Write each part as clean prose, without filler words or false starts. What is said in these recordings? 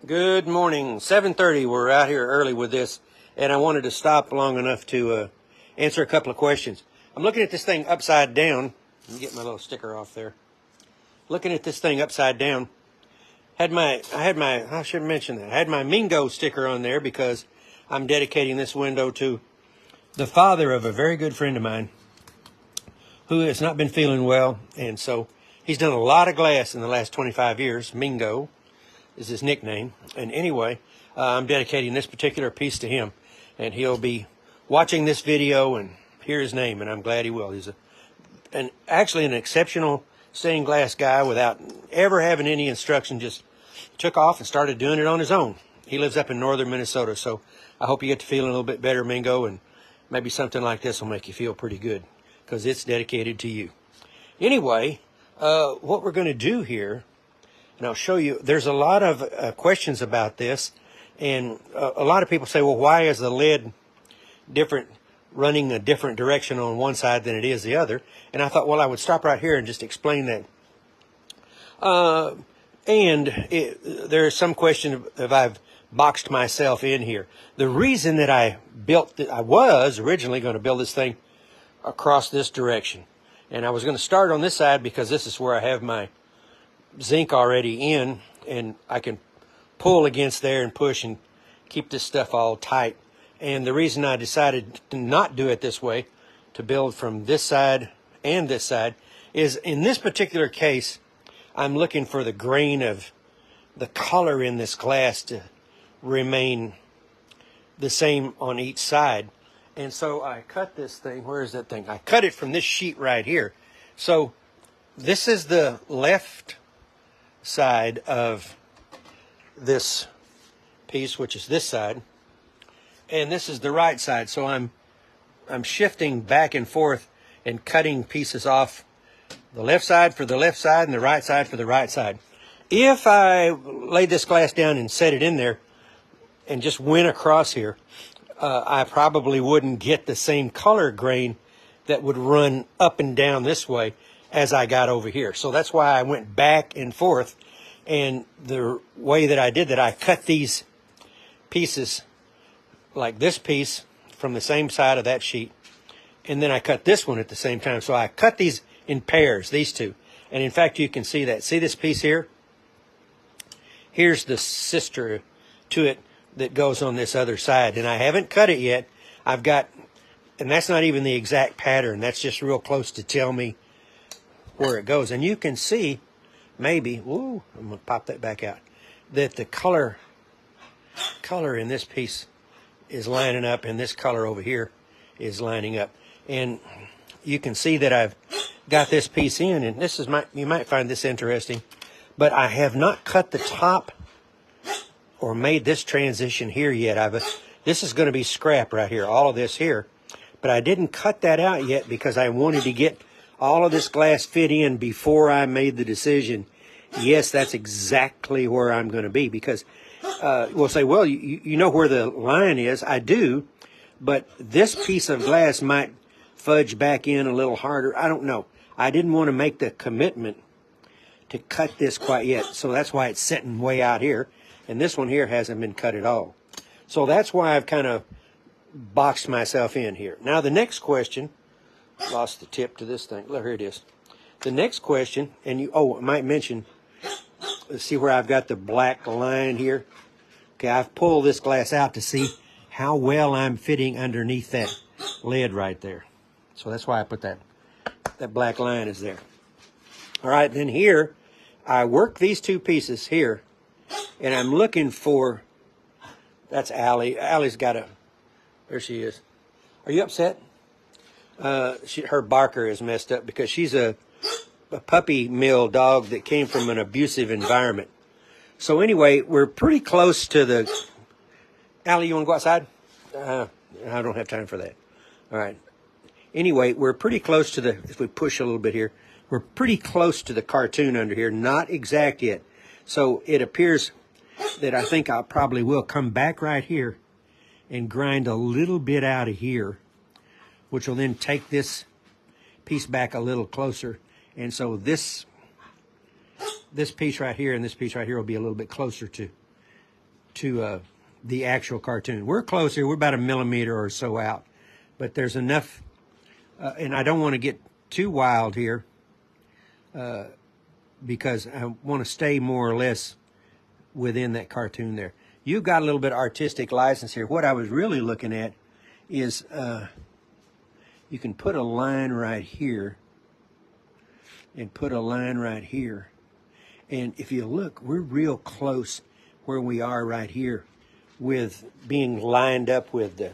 Good morning. 7:30. We're out here early with this, and I wanted to stop long enough to answer a couple of questions. I'm looking at this thing upside down. Let me get my little sticker off there. Looking at this thing upside down. I should mention that. I had my Mingo sticker on there because I'm dedicating this window to the father of a very good friend of mine who has not been feeling well, and so he's done a lot of glass in the last 25 years. Mingo is his nickname. And anyway, I'm dedicating this particular piece to him. And he'll be watching this video and hear his name, and I'm glad he will. He's actually an exceptional stained glass guy without ever having any instruction. Just took off and started doing it on his own. He lives up in northern Minnesota, so I hope you get to feeling a little bit better, Mingo, and maybe something like this will make you feel pretty good because it's dedicated to you. Anyway, what we're going to do here, and I'll show you, there's a lot of questions about this, and a lot of people say, well, why is the lid different, running a different direction on one side than it is the other? And I thought, well, I would stop right here and just explain that. There's some question if I've boxed myself in here. The reason that I was originally going to build this thing across this direction. And I was going to start on this side because this is where I have my zinc already in, and I can pull against there and push and keep this stuff all tight. And the reason I decided to not do it this way, to build from this side and this side, is in this particular case, I'm looking for the grain of the color in this glass to remain the same on each side. And so I cut this thing. Where is that thing? I cut it from this sheet right here. So this is the left side of this piece, which is this side, and this is the right side. So I'm shifting back and forth and cutting pieces off the left side for the left side and the right side for the right side. If I laid this glass down and set it in there and just went across here, I probably wouldn't get the same color grain that would run up and down this way as I got over here. So that's why I went back and forth. And the way that I did that, I cut these pieces, like this piece, from the same side of that sheet. And then I cut this one at the same time. So I cut these in pairs, these two. And in fact, you can see that. See this piece here? Here's the sister to it that goes on this other side. And I haven't cut it yet. I've got, and that's not even the exact pattern. That's just real close to tell me where it goes. And you can see, maybe, ooh, I'm going to pop that back out, that the color in this piece is lining up, and this color over here is lining up. And you can see that I've got this piece in, and this is you might find this interesting, but I have not cut the top or made this transition here yet. This is going to be scrap right here, all of this here, but I didn't cut that out yet because I wanted to get all of this glass fit in before I made the decision, yes, that's exactly where I'm going to be. Because we'll say, well, you know where the line is. I do, but this piece of glass might fudge back in a little harder. I don't know. I didn't want to make the commitment to cut this quite yet. So that's why it's sitting way out here. And this one here hasn't been cut at all. So that's why I've kind of boxed myself in here. Now the next question, lost the tip to this thing. Look, here it is. The next question, and I might mention, let's see where I've got the black line here. Okay, I've pulled this glass out to see how well I'm fitting underneath that lid right there. So that's why I put that black line is there. All right, then here, I work these two pieces here, and I'm looking for, that's Allie. Allie's got there she is. Are you upset? Her barker is messed up because she's a puppy mill dog that came from an abusive environment. So anyway, we're pretty close to the... Allie, you want to go outside? I don't have time for that. All right. Anyway, we're pretty close to the... If we push a little bit here, we're pretty close to the cartoon under here. Not exact yet. So it appears that I think I probably will come back right here and grind a little bit out of here, which will then take this piece back a little closer. And so this piece right here and this piece right here will be a little bit closer to the actual cartoon. We're closer. We're about a millimeter or so out, but there's enough, and I don't want to get too wild here because I want to stay more or less within that cartoon there. You've got a little bit of artistic license here. What I was really looking at is you can put a line right here and put a line right here. And if you look, we're real close where we are right here with being lined up with the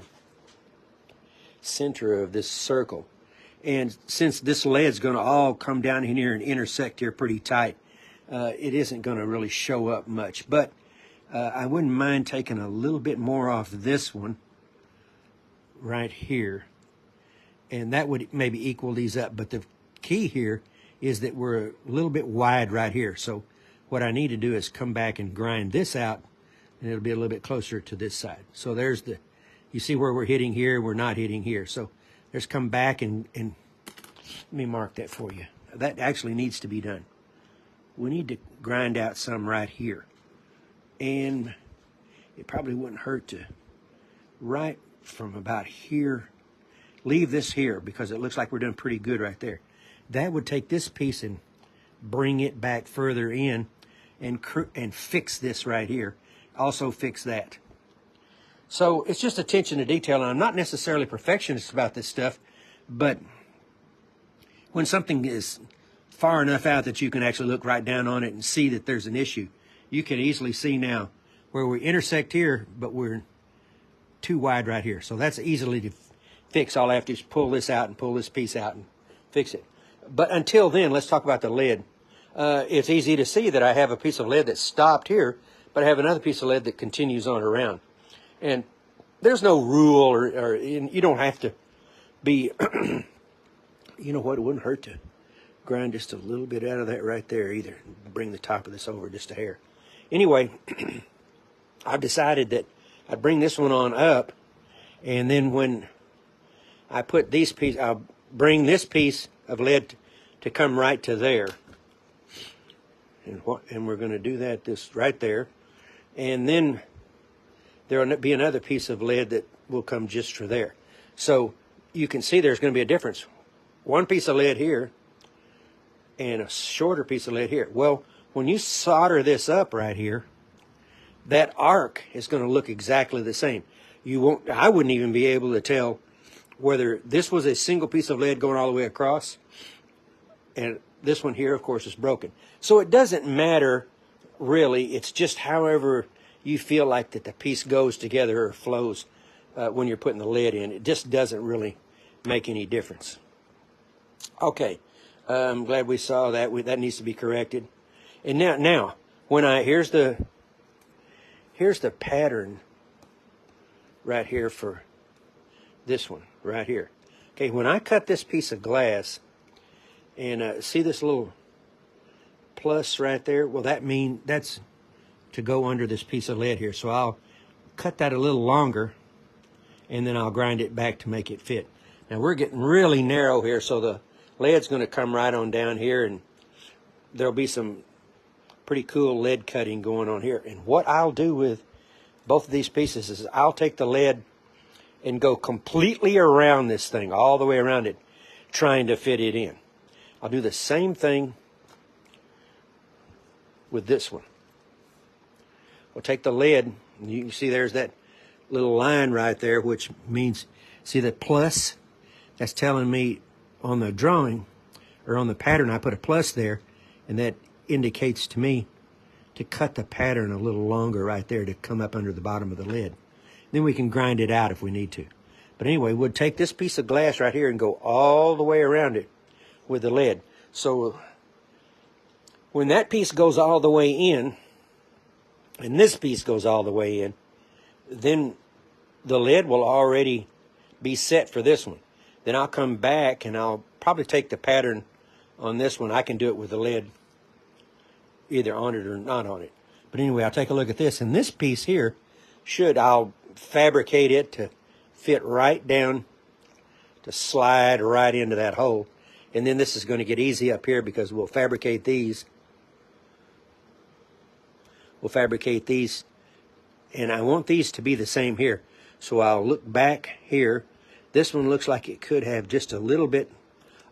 center of this circle. And since this lead's going to all come down in here and intersect here pretty tight, it isn't going to really show up much. But I wouldn't mind taking a little bit more off this one right here. And that would maybe equal these up. But the key here is that we're a little bit wide right here. So what I need to do is come back and grind this out, and it'll be a little bit closer to this side. So there's the, you see where we're hitting here, we're not hitting here. So there's come back and let me mark that for you. That actually needs to be done. We need to grind out some right here. And it probably wouldn't hurt to, right from about here, leave this here because it looks like we're doing pretty good right there. That would take this piece and bring it back further in and fix this right here. Also fix that. So it's just attention to detail, and I'm not necessarily perfectionist about this stuff, but when something is far enough out that you can actually look right down on it and see that there's an issue, you can easily see now where we intersect here, but we're too wide right here. So that's easily to fix. All I have to do is pull this out and pull this piece out and fix it. But until then, let's talk about the lead. It's easy to see that I have a piece of lead that stopped here, but I have another piece of lead that continues on around. And there's no rule, or you don't have to be, you know what, it wouldn't hurt to grind just a little bit out of that right there either. Bring the top of this over just a hair. Anyway, I've decided that I'd bring this one on up, and then when I put these pieces, I'll bring this piece of lead to come right to there. And we're going to do that this right there. And then there will be another piece of lead that will come just for there. So you can see there's going to be a difference. One piece of lead here and a shorter piece of lead here. Well, when you solder this up right here, that arc is going to look exactly the same. You won't, I wouldn't even be able to tell whether this was a single piece of lead going all the way across, and this one here, of course, is broken. So it doesn't matter, really. It's just however you feel like that the piece goes together or flows when you're putting the lead in. It just doesn't really make any difference. Okay, I'm glad we saw that. That needs to be corrected. And now, when here's the pattern right here for this one right here. Okay, when I cut this piece of glass and see this little plus right there, well, that's to go under this piece of lead here. So I'll cut that a little longer, and then I'll grind it back to make it fit. Now we're getting really narrow here, so the lead's going to come right on down here, and there'll be some pretty cool lead cutting going on here. And what I'll do with both of these pieces is I'll take the lead and go completely around this thing, all the way around it, trying to fit it in. I'll do the same thing with this one. We'll take the lead, and you can see there's that little line right there, which means, see that plus? That's telling me on the drawing, or on the pattern, I put a plus there, and that indicates to me to cut the pattern a little longer right there to come up under the bottom of the lid. Then we can grind it out if we need to. But anyway, we'll take this piece of glass right here and go all the way around it with the lead. So when that piece goes all the way in, and this piece goes all the way in, then the lead will already be set for this one. Then I'll come back and I'll probably take the pattern on this one. I can do it with the lead either on it or not on it. But anyway, I'll take a look at this. And this piece here I'll fabricate it to fit right down, to slide right into that hole. And then this is going to get easy up here because we'll fabricate these. We'll fabricate these And I want these to be the same here. So I'll look back here. This one looks like it could have just a little bit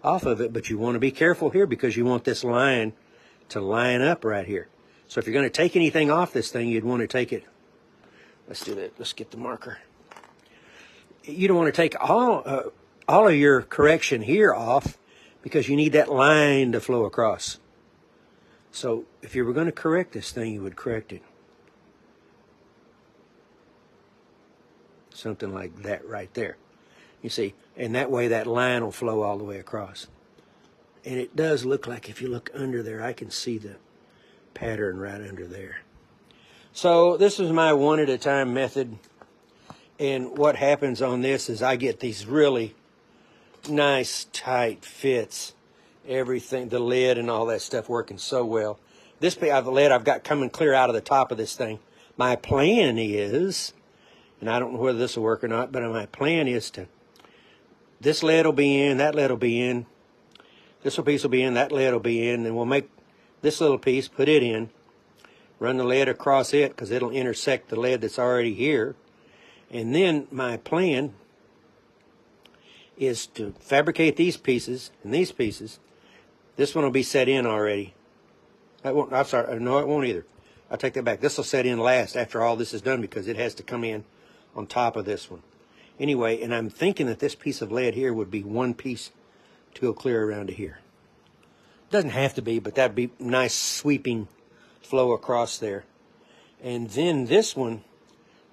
off of it, but you want to be careful here because you want this line to line up right here. So if you're going to take anything off this thing, you'd want to take it. Let's do that. Let's get the marker. You don't want to take all of your correction here off because you need that line to flow across. So if you were going to correct this thing, you would correct it. Something like that right there. You see, and that way that line will flow all the way across. And it does look like, if you look under there, I can see the pattern right under there. So this is my one at a time method. And what happens on this is I get these really nice tight fits. Everything, the lid and all that stuff working so well. This the lid I've got coming clear out of the top of this thing. My plan is, and I don't know whether this will work or not, but my plan is to, this lid will be in, that lid will be in, this piece will be in, that lid will be in, and we'll make this little piece, put it in, run the lid across it because it'll intersect the lid that's already here. And then my plan is to fabricate these pieces and these pieces. This one will be set in already. That won't, I'm sorry, no, it won't either. I'll take that back. This will set in last after all this is done because it has to come in on top of this one. Anyway, and I'm thinking that this piece of lead here would be one piece to go clear around to here. Doesn't have to be, but that'd be nice sweeping flow across there. And then this one,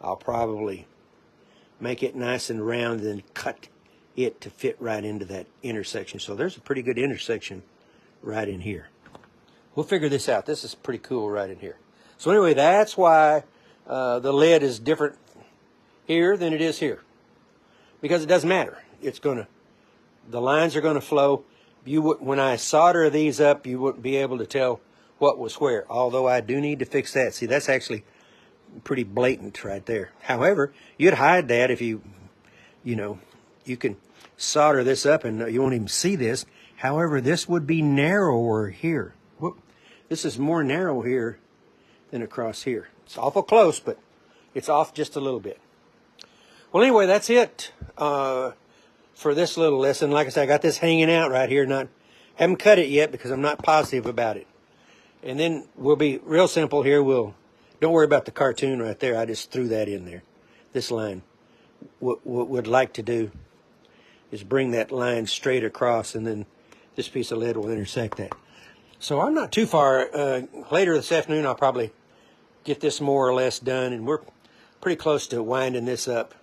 I'll probably make it nice and round and then cut it to fit right into that intersection. So there's a pretty good intersection right in here. We'll figure this out. This is pretty cool right in here. So anyway, that's why the lead is different here than it is here. Because it doesn't matter. It's gonna, the lines are gonna flow. When I solder these up, you wouldn't be able to tell what was where. Although I do need to fix that. See, that's actually pretty blatant right there. However, you'd hide that if you know, you can solder this up and you won't even see this. However, this would be narrower here. Whoop. This is more narrow here than across here. It's awful close, but it's off just a little bit. Well, anyway, that's it for this little lesson. Like I said, I got this hanging out right here. Haven't cut it yet because I'm not positive about it. And then we'll be real simple here. Don't worry about the cartoon right there. I just threw that in there. This line. What we'd like to do is bring that line straight across, and then this piece of lead will intersect that. So I'm not too far. Later this afternoon, I'll probably get this more or less done, and we're pretty close to winding this up.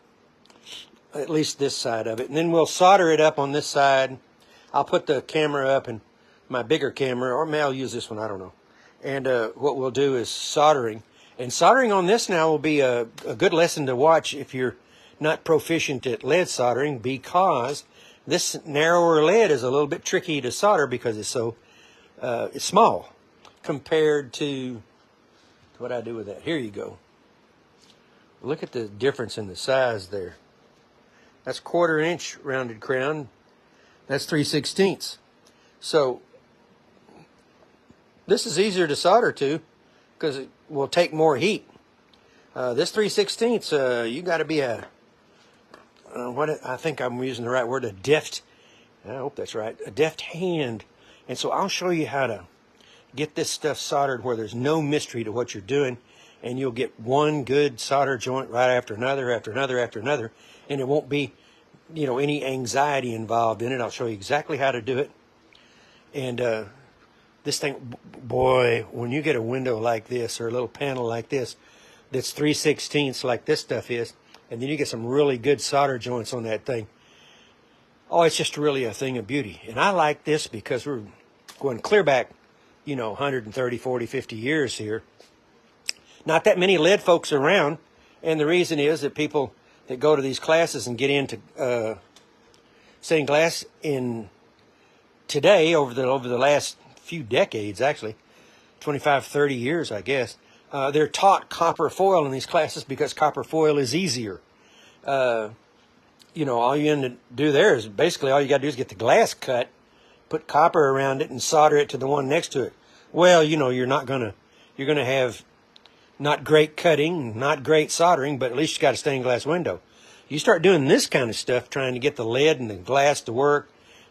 At least this side of it. And then we'll solder it up on this side. I'll put the camera up, and my bigger camera, or maybe I'll use this one, I don't know. And what we'll do is soldering. And soldering on this now will be a good lesson to watch if you're not proficient at lead soldering, because this narrower lead is a little bit tricky to solder because it's so it's small compared to what I do with that. Here you go. Look at the difference in the size there. That's 1/4 inch rounded crown. That's 3/16. So this is easier to solder to because it will take more heat. This 3/16, you got to be a I think I'm using the right word, a deft. I hope that's right. A deft hand. And so I'll show you how to get this stuff soldered where there's no mystery to what you're doing, and you'll get one good solder joint right after another, after another, after another, and it won't be, you know, any anxiety involved in it. I'll show you exactly how to do it. And this thing, boy, when you get a window like this or a little panel like this that's 3/16 like this stuff is, and then you get some really good solder joints on that thing, oh, it's just really a thing of beauty. And I like this because we're going clear back, you know, 130, 40, 50 years here. Not that many lead folks around, and the reason is that people that go to these classes and get into stained glass in today, over the last few decades, actually, 25, 30 years, I guess, they're taught copper foil in these classes because copper foil is easier. You know, all you end to do there is basically all you got to do is get the glass cut, put copper around it, and solder it to the one next to it. Well, you know, you're going to have not great cutting, not great soldering, but at least you got a stained glass window. You start doing this kind of stuff, trying to get the lead and the glass to work,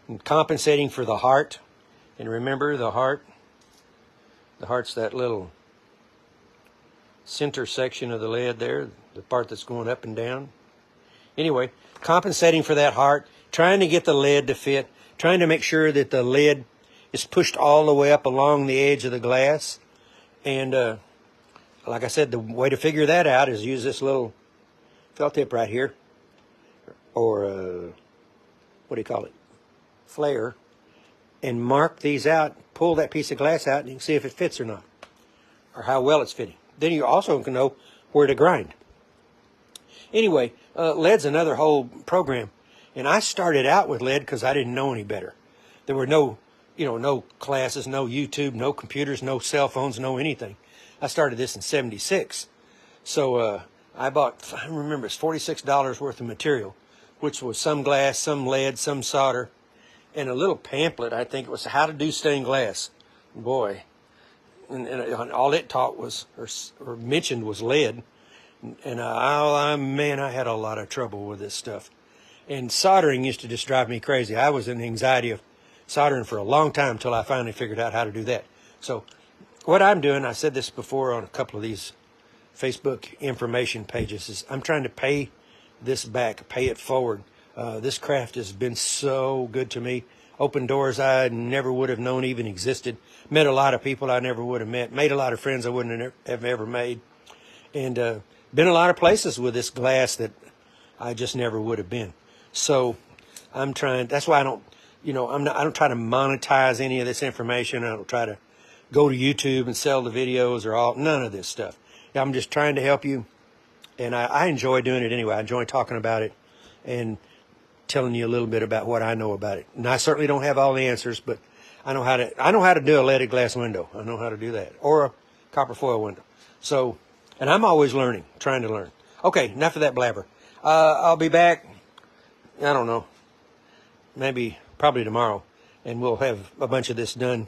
and compensating for the heart. And remember, the heart's that little center section of the lead there, the part that's going up and down. Anyway, compensating for that heart, trying to get the lead to fit, trying to make sure that the lead is pushed all the way up along the edge of the glass. And like I said, the way to figure that out is use this little felt tip right here, or what do you call it, flare, and mark these out, pull that piece of glass out, and you can see if it fits or not, or how well it's fitting. Then you also can know where to grind. Anyway, lead's another whole program. And I started out with lead because I didn't know any better. There were no classes, no YouTube, no computers, no cell phones, no anything. I started this in '76. So I bought, I remember it's $46 worth of material, which was some glass, some lead, some solder, and a little pamphlet. I think it was How to Do Stained Glass. Boy. And all it taught was, or mentioned, was lead. And man, I had a lot of trouble with this stuff. And soldering used to just drive me crazy. I was in anxiety of soldering for a long time until I finally figured out how to do that. So what I'm doing, I said this before on a couple of these Facebook information pages, is I'm trying to pay this back, pay it forward. This craft has been so good to me. Opened doors I never would have known even existed. Met a lot of people I never would have met. Made a lot of friends I wouldn't have ever made. And been a lot of places with this glass that I just never would have been. So I'm trying, that's why I don't try to monetize any of this information. I don't try to go to YouTube and sell the videos or none of this stuff. I'm just trying to help you. And I enjoy doing it anyway. I enjoy talking about it and telling you a little bit about what I know about it. And I certainly don't have all the answers, but I know how to do a leaded glass window. I know how to do that. Or a copper foil window. So, and I'm always learning, trying to learn. Okay, enough of that blabber. I'll be back, I don't know, probably tomorrow, and we'll have a bunch of this done.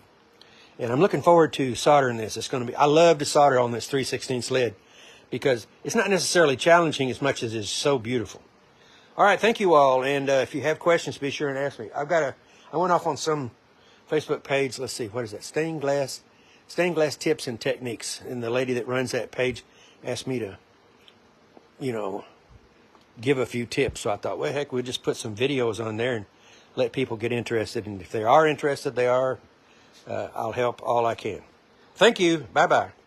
And I'm looking forward to soldering this. I love to solder on this 3/16 lead because it's not necessarily challenging as much as it's so beautiful. All right, thank you all. And if you have questions, be sure and ask me. I went off on some Facebook page. Let's see, what is that? Stained glass tips and techniques. And the lady that runs that page asked me to, give a few tips. So I thought, well, heck, we'll just put some videos on there and let people get interested. And if they are interested, I'll help all I can. Thank you. Bye-bye.